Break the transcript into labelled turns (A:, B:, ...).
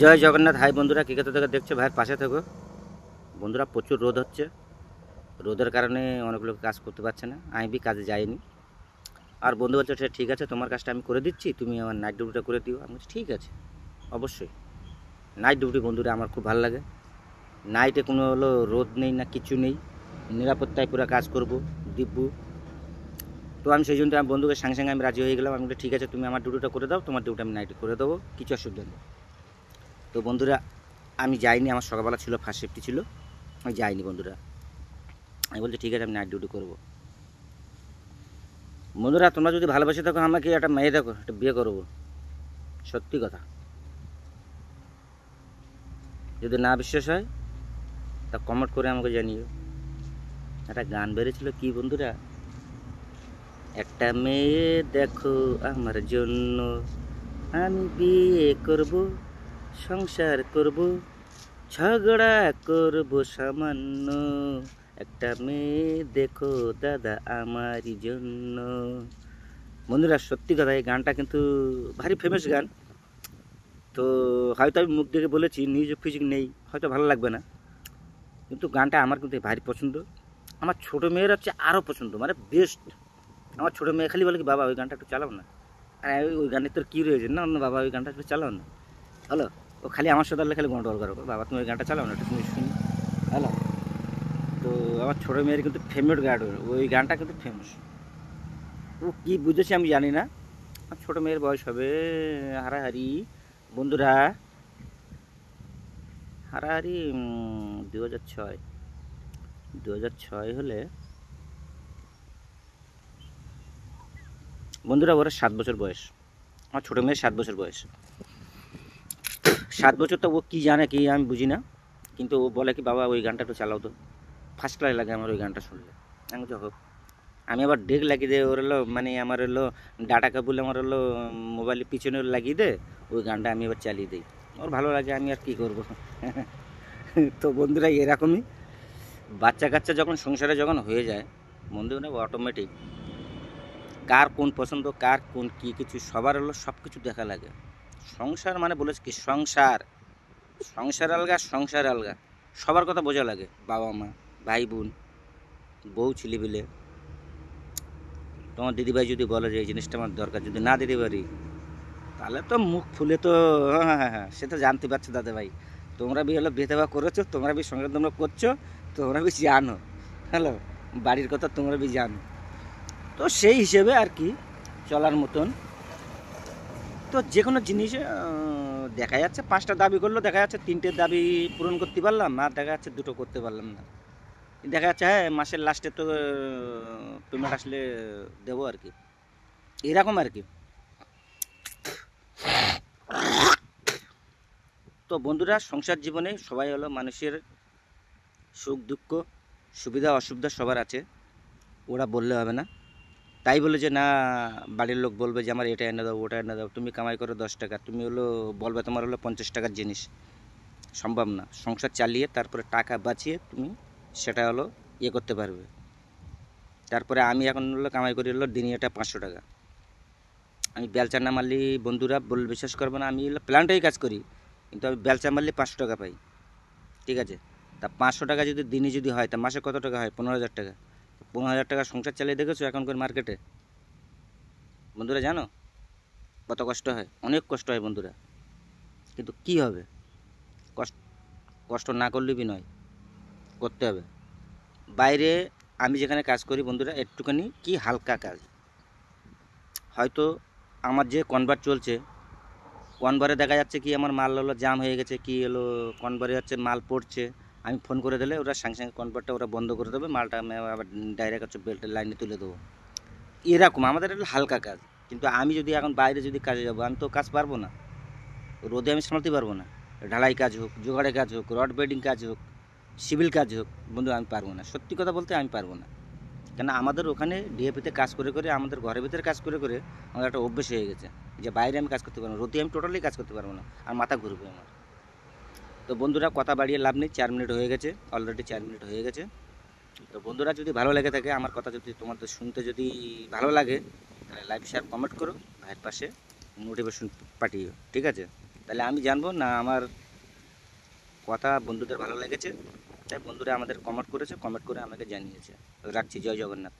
A: জয় Jagannath. High বন্ধুরা, কী কোথা থেকে দেখছো ভাইয়ের পাশে থাকো। বন্ধুরা, প্রচুর রোদ হচ্ছে। রোদের কারণে অনেক লোক কাজ করতে পারছে না। আমি বি কাজে যাইনি। আর বন্ধু বলছে সে ঠিক আছে, তোমার কাজটা আমি করে দিচ্ছি, তুমি আমার নাইট ডিউটিটা করে দিও। আমি বলছি ঠিক আছে, অবশ্যই। নাইট ডিউটি বন্ধুরা আমার খুব ভালো লাগে। নাইটে কোনো হলো রোদ নেই না, কিছু নেই, নিরাপত্তায় পুরো কাজ করব দিব্য। তো আমি সেই জন্য আমার বন্ধুকে সঙ্গে সঙ্গে আমি রাজি হয়ে গেলাম। আমি বলি ঠিক আছে, তুমি আমার ডিউটিটা করে দাও, তোমার ডিউটি আমি নাইটে করে দেবো, কিছু অসুবিধা নেই। তো বন্ধুরা, আমি যাইনি। আমার সকালবেলা ছিল, ফার্স্ট শিফটি ছিল, আমি যাইনি বন্ধুরা। আমি বলছি ঠিক আছে, আমি নাইট ডিউটি করবো। বন্ধুরা, তোমরা যদি ভালোবাসে থাকো আমাকে, একটা মেয়ে দেখো, একটা বিয়ে করবো, সত্যি কথা। যদি না বিশ্বাস হয় তা কমেন্ট করে আমাকে জানিও। একটা গান বেরিয়েছিল কি বন্ধুরা, একটা মেয়ে দেখো আমার জন্য, আমি বিয়ে করব, সংসার করব, ঝগড়া করব সামান্য, একটা মেয়ে দেখো দাদা আমারই জন্য। বন্ধুরা, সত্যি কথা, এই গানটা কিন্তু ভারী ফেমাস গান। তো হয়তো আমি মুখ দেখে বলেছি, মিউজিক ফিউজিক নেই, হয়তো ভালো লাগবে না, কিন্তু গানটা আমার কিন্তু ভারী পছন্দ। আমার ছোটো মেয়ের হচ্ছে আরও পছন্দ, মানে বেস্ট। আমার ছোটো মেয়ে খালি বলে কি, বাবা ওই গানটা একটু চালাও না। আর ওই গানের তোর কী রয়েছে, না না বাবা ওই গানটা একটু চালাও না। হ্যালো, ও খালি আমার সাথে খালি গন্ডগোল করো, বাবা তুমি ওই গানটা চালাও না, একটু তুমি শুনি। হ্যালো। তো আমার ছোটো মেয়ের কিন্তু ফেভারিট গান, ওই গানটা কিন্তু ফেমাস। ও কী বুঝেছে আমি জানি না। আমার ছোটো মেয়ের বয়স হবে হারাহারি বন্ধুরা, হারাহারি 2006। 2006 হলে বন্ধুরা ওরা 7 বছর বয়স। আমার ছোটো মেয়ের 7 বছর বয়স। 7 বছর তো ও কী জানে কি আমি বুঝি না, কিন্তু ও বলে কি বাবা ওই গানটা একটু চালাও তো। ফার্স্ট ক্লাস লাগে আমার ওই গানটা শুনলে। আমি তো হোক, আমি আবার ডেক লাগিয়ে দে ওর হলো, মানে আমার হলো ডাটা কেবল আমার হলো মোবাইলের পিছনে লাগিয়ে দে, ওই গানটা আমি এবার চালিয়ে দিই। ওর ভালো লাগে, আমি আর কী করবো। তো বন্ধুরা, এরকমই বাচ্চা কাচ্চা যখন সংসারে যখন হয়ে যায় বন্ধুরা, অটোমেটিক কার কোন পছন্দ, কার কোন কী কিছু সবার হলো সব কিছু দেখা লাগে। সংসার মানে বলেছে কি, সংসার, সংসার আলগা, সংসার আলগা, সবার কথা বোঝা লাগে। বাবা মা, ভাই বোন, বউ, ছেলেপিলে। তোমার দিদিভাই যদি বলে যে এই জিনিসটা আমার দরকার, যদি না দিতে পারি তাহলে তো মুখ ফুলে তো, হ্যাঁ হ্যাঁ হ্যাঁ, সে তো জানতে পারছো দাদা ভাই, তোমরা বি হলো ভেদাভেদ করেছো, তোমরা বি সংসার তোমরা করছো, তোমরা বি জানো। হ্যালো, বাড়ির কথা তোমরা বি জানো। তো সেই হিসেবে আর কি চলার মতন। তো যে কোনো জিনিস দেখা যাচ্ছে 5টা দাবি করলো, দেখা যাচ্ছে 3টে দাবি পূরণ করতে পারলাম, আর দেখা যাচ্ছে 2টো করতে পারলাম না। দেখা যাচ্ছে হ্যাঁ মাসের লাস্টে তো পেমেন্ট আসলে দেবো আর কি, এরকম আর কি। তো বন্ধুরা, সংসার জীবনে সবাই হলো মানুষের সুখ দুঃখ, সুবিধা অসুবিধা সবার আছে, ওরা বললে হবে না। তাই বলে যে না, বাড়ির লোক বলবে যে আমার এটা এনে দাও, ওটা এনে দাও, তুমি কামাই করো 10 টাকা, তুমি হলো বলবে তোমার হলো 50 টাকার জিনিস, সম্ভব না। সংসার চালিয়ে তারপরে টাকা বাঁচিয়ে তুমি সেটা হলো ইয়ে করতে পারবে। তারপরে আমি এখন হলো কামাই করি হলো দিনে এটা 500 টাকা। আমি বেলচা না মারলি বন্ধুরা বল, বিশ্বাস করবো না, আমি হলো প্ল্যান্টেই কাজ করি, কিন্তু আমি বেলচা মারলে 500 টাকা পাই, ঠিক আছে। তা 500 টাকা যদি দিনে যদি হয়, তা মাসে কত টাকা হয়? 15,000 টাকা। 15,000 টাকা সংসার চালিয়ে দেখেছো এখনকার মার্কেটে? বন্ধুরা জানো কত কষ্ট হয়? অনেক কষ্ট হয় বন্ধুরা, কিন্তু কি হবে, কষ্ট, কষ্ট না করলেই বি নয়, করতে হবে। বাইরে আমি যেখানে কাজ করি বন্ধুরা, একটুখানি কি হালকা কাজ, হয়তো আমার যে কনভার্ট চলছে, কনভারে দেখা যাচ্ছে কি আমার মাল হলো জাম হয়ে গেছে, কি হলো কনভারে হচ্ছে মাল পড়ছে, আমি ফোন করে দিলে ওরা সঙ্গে সঙ্গে কনভার্টটা ওরা বন্ধ করে দেবে, মালটা আমি আবার ডাইরেক্ট হচ্ছে বেল্টের লাইনে তুলে দেবো। এরকম আমাদের একটা হালকা কাজ। কিন্তু আমি যদি এখন বাইরে যদি কাজে যাবো, আমি তো কাজ পারবো না, রোদে আমি সামলাতে পারবো না। ঢালাই কাজ হোক, জোগাড়ের কাজ হোক, রড বেডিং কাজ হোক, সিভিল কাজ হোক, বন্ধু আমি পারবো না, সত্যি কথা বলতে আমি পারবো না। কেন, আমাদের ওখানে ডিএপিতে কাজ করে করে, আমাদের ঘরের ভিতরে কাজ করে করে আমার একটা অভ্যেস হয়ে গেছে যে বাইরে আমি কাজ করতে পারবো না, রোদে আমি টোটালি কাজ করতে পারবো না, আর মাথা ঘুরবে আমার। তো বন্ধুরা, কথা বাড়িয়ে লাভ নেই, 4 মিনিট হয়ে গেছে, অলরেডি 4 মিনিট হয়ে গেছে। তো বন্ধুরা, যদি ভালো লেগে থাকে আমার কথা, যদি তোমাদের শুনতে যদি ভালো লাগে, তাহলে লাইক শেয়ার কমেন্ট করো, ভাইয়ের পাশে নোটিফিকেশন পাঠিও, ঠিক আছে। তাহলে আমি জানবো না আমার কথা বন্ধুদের ভালো লেগেছে, তাই বন্ধুরা আমাদের কমেন্ট করেছে, কমেন্ট করে আমাকে জানিয়েছে। রাখছি, জয় জগন্নাথ।